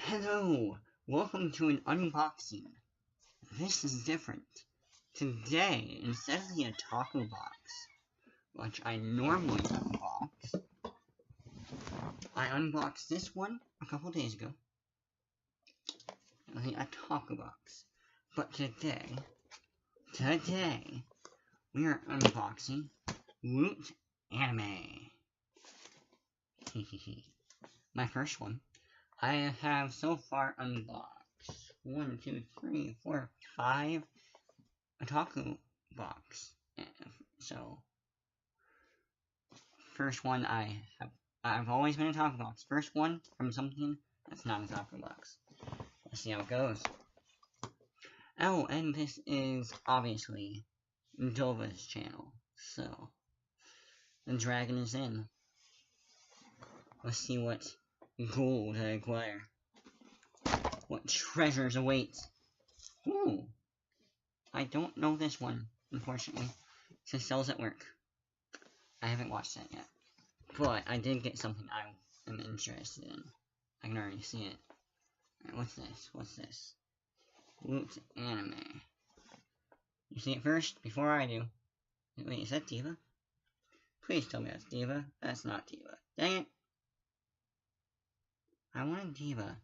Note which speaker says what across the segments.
Speaker 1: Hello! Welcome to an unboxing. This is different. Today, instead of the taco box, which I normally unbox, I unboxed this one a couple days ago. The taco box. But today, we are unboxing LootAnime. My first one. I have so far unboxed 1, 2, 3, 4, 5 a taco box. So first one I've always been a taco box. First one from something that's not a taco box. Let's see how it goes. Oh, and this is obviously Dova's channel. So the dragon is in. Let's see what gold I acquire. What treasures await. Ooh. I don't know this one, unfortunately. It says sells at work. I haven't watched that yet. But I did get something I am interested in. I can already see it. Alright, what's this? What's this? LootAnime. You see it first, before I do. Wait, is that Diva? Please tell me that's Diva. That's not Diva. Dang it! I want Diva.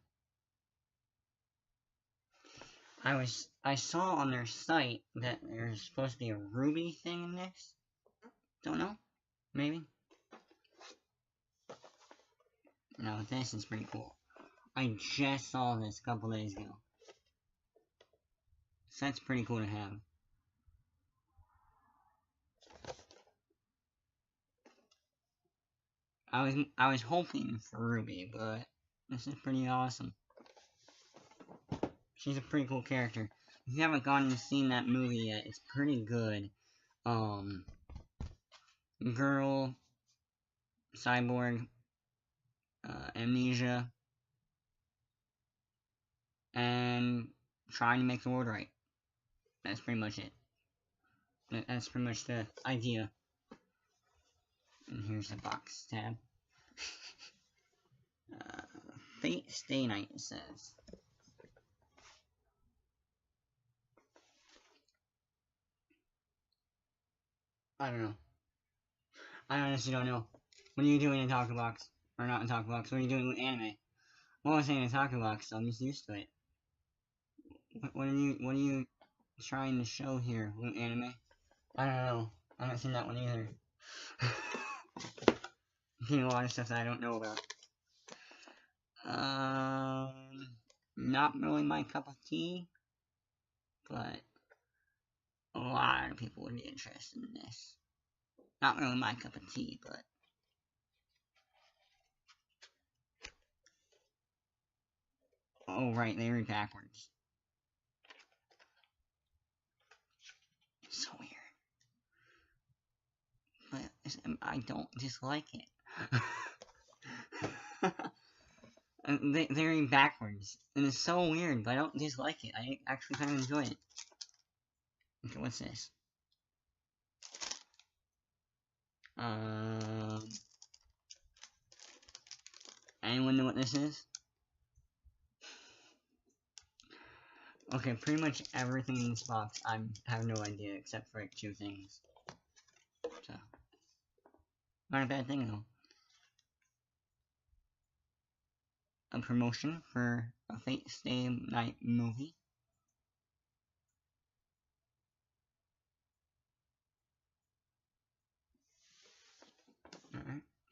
Speaker 1: I saw on their site that there's supposed to be a ruby thing in this. Don't know. Maybe. No, this is pretty cool. I just saw this a couple days ago. So that's pretty cool to have. I was hoping for Ruby, but this is pretty awesome. She's a pretty cool character. If you haven't gone and seen that movie yet, it's pretty good. Girl, cyborg, amnesia, and trying to make the world right. That's pretty much it. That's pretty much the idea. And here's the box tab. Fate Stay Night, it says. I don't know. I honestly don't know. What are you doing in Taco Box? Or not in Taco Box, what are you doing with anime? Well, I was saying in Taco Box, so I'm just used to it. What are you trying to show here, LootAnime? I don't know. I haven't seen that one either. I've seen a lot of stuff that I don't know about. Not really my cup of tea, but a lot of people would be interested in this. Not really my cup of tea, but oh right, they read backwards. So weird. But I don't dislike it. They read backwards, and it's so weird, but I don't dislike it. I actually kind of enjoy it. Okay, what's this? Anyone know what this is? Okay, pretty much everything in this box, I have no idea, except for like 2 things. So, not a bad thing though. A promotion for a Fate Stay Night movie.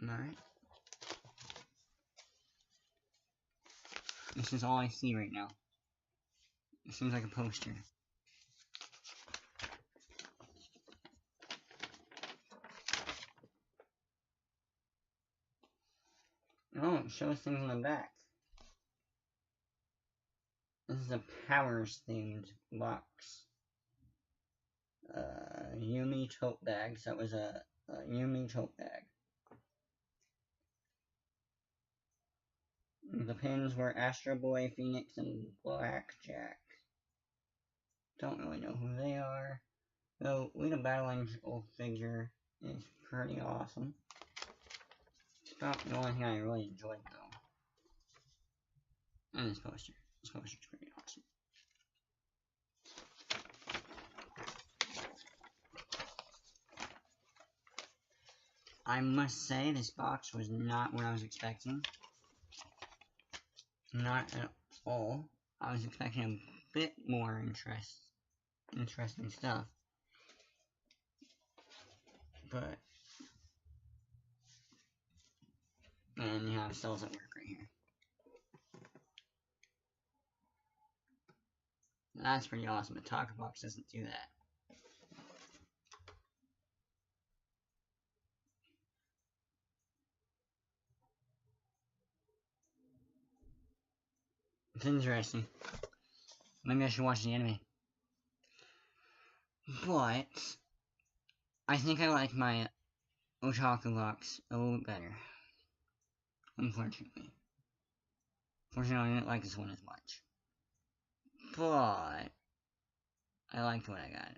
Speaker 1: Alright. This is all I see right now. It seems like a poster. Oh, it shows things on the back. This is a Powers themed box. Yumi tote bag. So that was a Yumi tote bag. The pins were Astro Boy, Phoenix, and Blackjack. Don't really know who they are. Though, Lita Battle Angel figure is pretty awesome. It's about the only thing I really enjoyed, though. And this poster. This poster's pretty awesome. I must say, this box was not what I was expecting. Not at all. I was expecting a bit more interesting stuff. But, and you have cells at work right here. That's pretty awesome. A talker box doesn't do that. It's interesting. Maybe I should watch the anime. But I think I like my otaku box a little bit better. Unfortunately. Fortunately, I didn't like this one as much. But I liked what I got.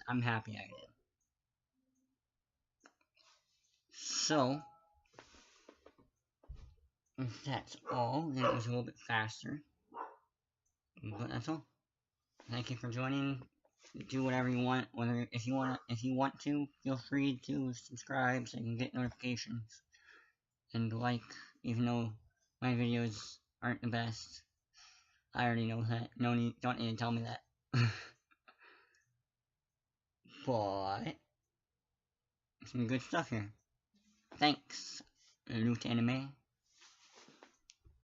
Speaker 1: I'm happy I did. So that's all. And it was a little bit faster. But that's all. Thank you for joining. Do whatever you want. Whether if you want to, feel free to subscribe so you can get notifications. And like, even though my videos aren't the best. I already know that. Don't need to tell me that. But some good stuff here. Thanks, LootAnime.